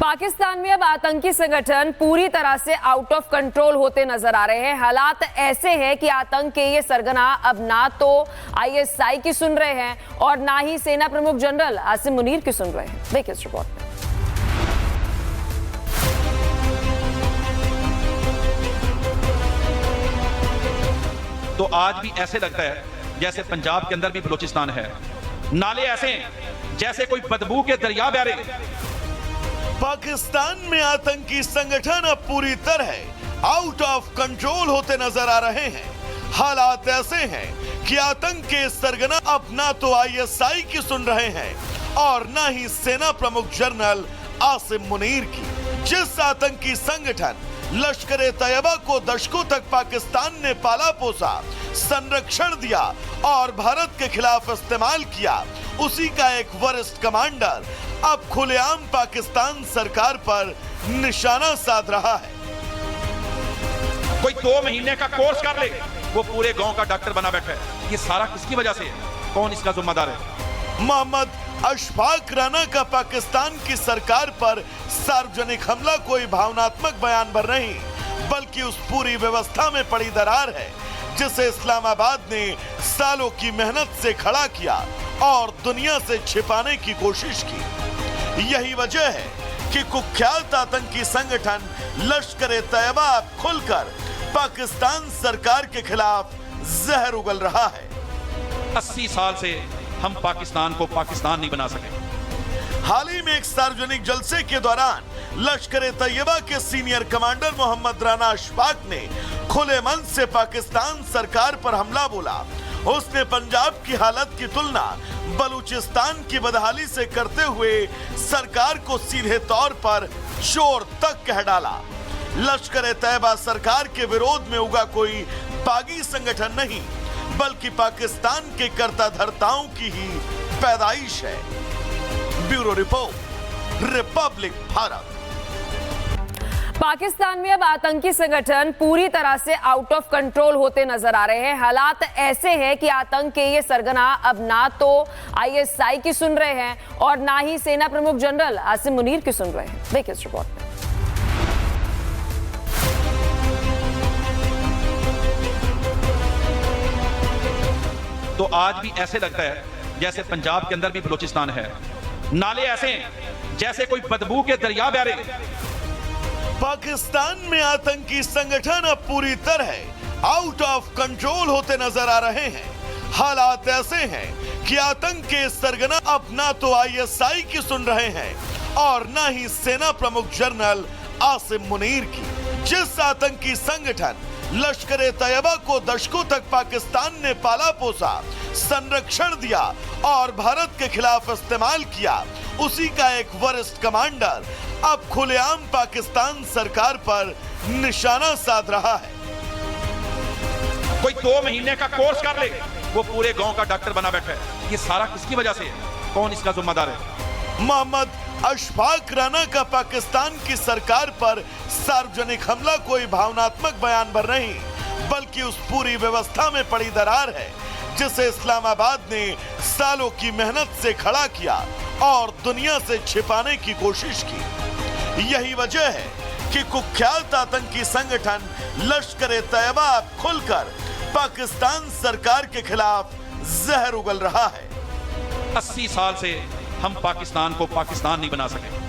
पाकिस्तान में अब आतंकी संगठन पूरी तरह से आउट ऑफ कंट्रोल होते नजर आ रहे हैं। हालात ऐसे हैं कि आतंक के ये सरगना अब ना तो आईएसआई की सुन रहे हैं और ना ही सेना प्रमुख जनरल आसिम मुनीर की सुन रहे हैं। देखिए इस रिपोर्ट में। तो आज भी ऐसे लगता है जैसे पंजाब के अंदर भी बलूचिस्तान है। नाले ऐसे हैं जैसे कोई बदबू के दरिया बह रहे। पाकिस्तान में आतंकी संगठन अब पूरी तरह आउट ऑफ कंट्रोल होते नजर आ रहे हैं। हालात ऐसे हैं कि आतंक के सरगना अब ना तो आईएसआई की सुन रहे हैं और ना ही सेना प्रमुख जनरल आसिम मुनीर की। जिस आतंकी संगठन लश्कर तैयबा को दशकों तक पाकिस्तान ने पाला पोसा, संरक्षण दिया और भारत के खिलाफ इस्तेमाल किया, उसी का एक वरिष्ठ कमांडर अब खुलेआम पाकिस्तान सरकार पर निशाना साध रहा है। कोई 2 महीने का कोर्स कर ले, वो पूरे गांव का डॉक्टर बना बैठा है। ये सारा किसकी वजह से है? कौन इसका जिम्मेदार है? मोहम्मद अशफाक राना का पाकिस्तान की सरकार पर सार्वजनिक हमला कोई भावनात्मक बयान भर नहीं, बल्कि उस पूरी व्यवस्था में पड़ी दरार है जिसे इस्लामाबाद ने सालों की मेहनत से खड़ा किया और दुनिया से छिपाने की कोशिश की। यही वजह है कि कुख्यात आतंकी संगठन लश्कर तैयबा अब खुलकर पाकिस्तान सरकार के खिलाफ जहर उगल रहा है। 80 साल से हम पाकिस्तान को पाकिस्तान नहीं बना सके। हाल ही में एक सार्वजनिक जलसे के दौरान लश्कर तैयबा के सीनियर कमांडर मोहम्मद राना अशफाक ने खुले मन से पाकिस्तान सरकार पर हमला बोला। उसने पंजाब की हालत की तुलना बलूचिस्तान की बदहाली से करते हुए सरकार को सीधे तौर पर चोर तक कह डाला। लश्कर तैयबा सरकार के विरोध में उगा कोई बागी संगठन नहीं, बल्कि पाकिस्तान के कर्ता धर्ताओं की ही पैदाइश है। Bureau report, Republic Bharat. Pakistan में अब आतंकी संगठन पूरी तरह से आउट ऑफ कंट्रोल होते नजर आ रहे हैं। हालात ऐसे हैं कि आतंक के ये सरगना अब ना तो आईएसआई की सुन रहे हैं और ना ही सेना प्रमुख जनरल आसिम मुनीर की सुन रहे हैं। देखिए इस रिपोर्ट में। तो आज भी ऐसे लगता है जैसे पंजाब के अंदर भी बलूचिस्तान है। नाले ऐसे हैं जैसे कोई बदबू के दरिया बह रहे। पाकिस्तान में आतंकी संगठन अब पूरी तरह आउट ऑफ कंट्रोल होते नजर आ रहे हैं। हालात ऐसे हैं कि आतंक के सरगना अब ना तो आईएसआई की सुन रहे हैं और ना ही सेना प्रमुख जनरल आसिम मुनीर की। जिस आतंकी संगठन लश्कर तैयबा को दशकों तक पाकिस्तान ने पाला पोसा, संरक्षण दिया और भारत के खिलाफ इस्तेमाल किया, उसी का एक वरिष्ठ कमांडर अब खुलेआम पाकिस्तान सरकार पर निशाना साध रहा है। कोई 2 महीने का कोर्स कर ले, वो पूरे गांव का डॉक्टर बना बैठा है। ये सारा किसकी वजह से है? कौन इसका जिम्मेदार है? मोहम्मद अशफाक राना का पाकिस्तान की सरकार पर सार्वजनिक हमला कोई भावनात्मक बयान भर नहीं, बल्कि उस पूरी व्यवस्था में पड़ी दरार है जिसे इस्लामाबाद ने सालों की मेहनत से खड़ा किया और दुनिया से छिपाने की कोशिश की। यही वजह है कि कुख्यात आतंकी संगठन लश्कर तैयबा अब खुलकर पाकिस्तान सरकार के खिलाफ जहर उगल रहा है। 80 साल से हम पाकिस्तान को पाकिस्तान नहीं बना सके।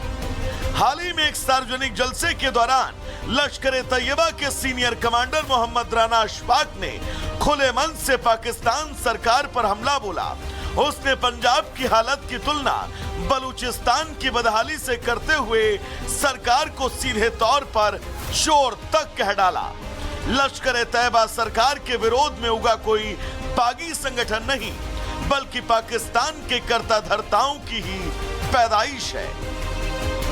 हाल ही में एक सार्वजनिक जलसे के दौरान लश्कर तैयबा के सीनियर कमांडर मोहम्मद राना अशफाक ने खुले मन से पाकिस्तान सरकार पर हमला बोला। उसने पंजाब की हालत की तुलना बलूचिस्तान की बदहाली से करते हुए सरकार को सीधे तौर पर चोर तक कह डाला। लश्कर तैयबा सरकार के विरोध में उगा कोई बागी संगठन नहीं, बल्कि पाकिस्तान के कर्ता धर्ताओं की ही पैदाइश है।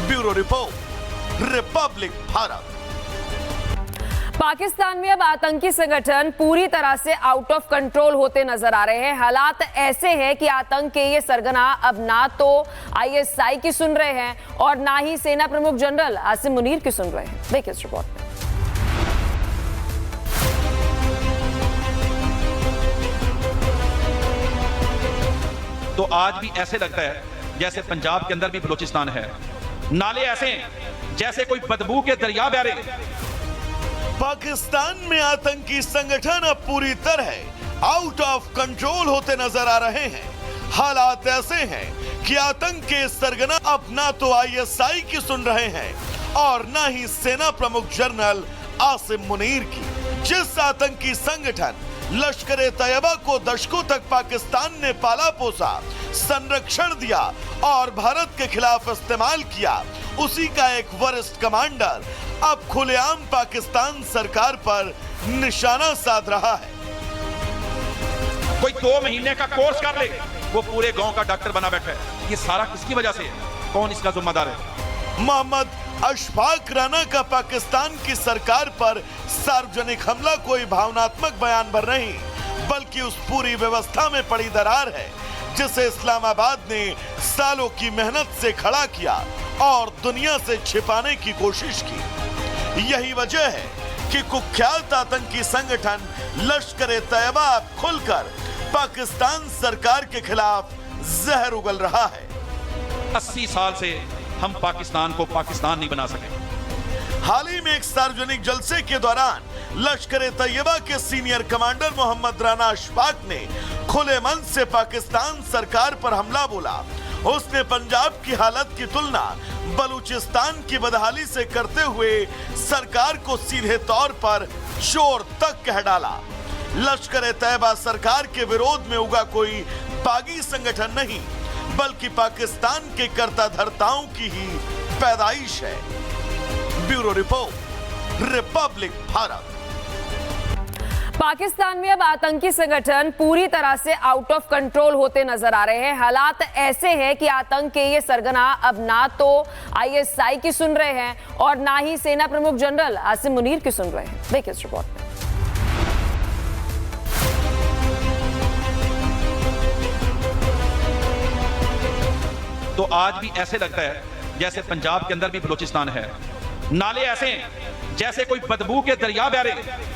Bureau report, Republic Bharat. Pakistan में अब आतंकी संगठन पूरी तरह से आउट ऑफ कंट्रोल होते नजर आ रहे हैं। हालात ऐसे हैं कि आतंक के ये सरगना अब ना तो आईएसआई की सुन रहे हैं और ना ही सेना प्रमुख जनरल आसिम मुनीर की सुन रहे हैं। देखिए इस रिपोर्ट में। तो आज भी ऐसे लगता है जैसे पंजाब के अंदर भी बलूचिस्तान है। नाले ऐसे हैं जैसे कोई बदबू के दरिया बह रहे। पाकिस्तान में आतंकी संगठन अब पूरी तरह आउट ऑफ कंट्रोल होते नजर आ रहे हैं। हालात ऐसे हैं कि आतंक के सरगना अब ना तो आईएसआई की सुन रहे हैं और ना ही सेना प्रमुख जनरल आसिम मुनीर की। जिस आतंकी संगठन लश्कर तैयबा को दशकों तक पाकिस्तान ने पाला पोसा, संरक्षण दिया और भारत के खिलाफ इस्तेमाल किया, उसी का एक वरिष्ठ कमांडर अब खुलेआम पाकिस्तान सरकार पर निशाना साध रहा है। कोई 2 महीने का कोर्स कर ले, वो पूरे गांव का डॉक्टर बना बैठा है। ये सारा किसकी वजह से है? कौन इसका जिम्मेदार है? मोहम्मद अशफाक राना का पाकिस्तान की सरकार पर सार्वजनिक हमला कोई भावनात्मक बयान भर नहीं, बल्कि उस पूरी व्यवस्था में पड़ी दरार है जिसे इस्लामाबाद ने सालों की मेहनत से खड़ा किया और दुनिया से छिपाने की कोशिश की। यही वजह है कि कुख्यात आतंकी संगठन लश्कर तैयबा अब खुलकर पाकिस्तान सरकार के खिलाफ जहर उगल रहा है। 80 साल से हम पाकिस्तान को पाकिस्तान नहीं बना सके। हाल ही में एक सार्वजनिक जलसे के दौरान लश्कर तैयबा के सीनियर कमांडर मोहम्मद राना अशफाक ने खुले मन से पाकिस्तान सरकार पर हमला बोला। उसने पंजाब की हालत की तुलना बलूचिस्तान की बदहाली से करते हुए सरकार को सीधे तौर पर चोर तक कह डाला। लश्कर तैयबा सरकार के विरोध में उगा कोई बागी संगठन नहीं, बल्कि पाकिस्तान के कर्ता धर्ताओं की ही पैदाइश है। Bureau report, Republic Bharat. Pakistan में अब आतंकी संगठन पूरी तरह से आउट ऑफ कंट्रोल होते नजर आ रहे हैं। हालात ऐसे हैं कि आतंक के ये सरगना अब ना तो आईएसआई की सुन रहे हैं और ना ही सेना प्रमुख जनरल आसिम मुनीर की सुन रहे हैं। देखिए इस रिपोर्ट में। तो आज भी ऐसे लगता है जैसे पंजाब के अंदर भी बलूचिस्तान है। नाले ऐसे हैं जैसे कोई बदबू के दरिया बह रहे।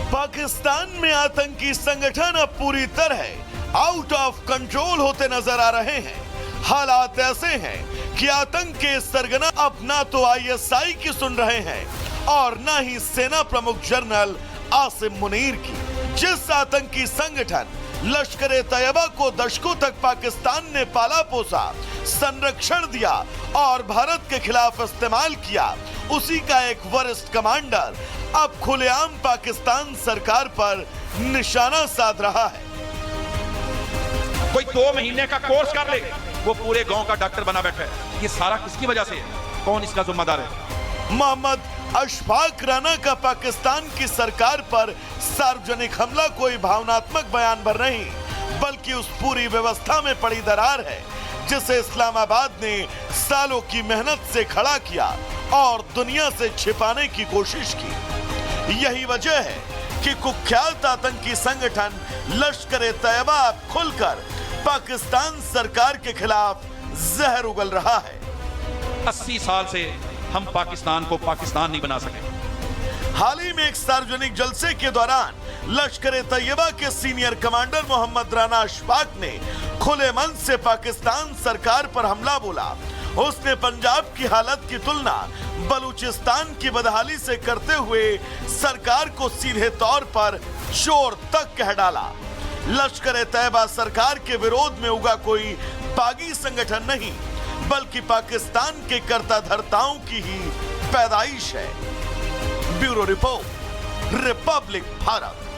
पाकिस्तान में आतंकी संगठन अब पूरी तरह आउट ऑफ कंट्रोल होते नजर आ रहे हैं। हालात ऐसे हैं कि आतंक के सरगना अब ना तो आईएसआई की सुन रहे हैं और ना ही सेना प्रमुख जनरल आसिम मुनीर की। जिस आतंकी संगठन लश्कर तैयबा को दशकों तक पाकिस्तान ने पाला पोसा, संरक्षण दिया और भारत के खिलाफ इस्तेमाल किया, उसी का एक वरिष्ठ कमांडर अब खुलेआम पाकिस्तान सरकार पर निशाना साध रहा है। कोई 2 महीने का कोर्स कर ले, वो पूरे गांव का डॉक्टर बना बैठा है। ये सारा किसकी वजह से है? कौन इसका जिम्मेदार है? मोहम्मद अशफाक राना का पाकिस्तान की सरकार पर सार्वजनिक हमला कोई भावनात्मक बयान भर नहीं, बल्कि उस पूरी व्यवस्था में पड़ी दरार है जिसे इस्लामाबाद ने सालों की मेहनत से खड़ा किया और दुनिया से छिपाने की कोशिश की। यही वजह है कि कुख्यात आतंकी संगठन लश्कर तैयबा अब खुलकर पाकिस्तान सरकार के खिलाफ जहर उगल रहा है। 80 साल से हम पाकिस्तान को पाकिस्तान नहीं बना सके। हाल ही में एक सार्वजनिक जलसे के दौरान लश्कर तैयबा के सीनियर कमांडर मोहम्मद राना अशफाक ने खुले मन से पाकिस्तान सरकार पर हमला बोला। उसने पंजाब की हालत की तुलना बलूचिस्तान की बदहाली से करते हुए सरकार को सीधे तौर पर चोर तक कह डाला। लश्कर तैयबा सरकार के विरोध में उगा कोई बागी संगठन नहीं, बल्कि पाकिस्तान के कर्ता धर्ताओं की ही पैदाइश है। Bureau report, Republic Bharat.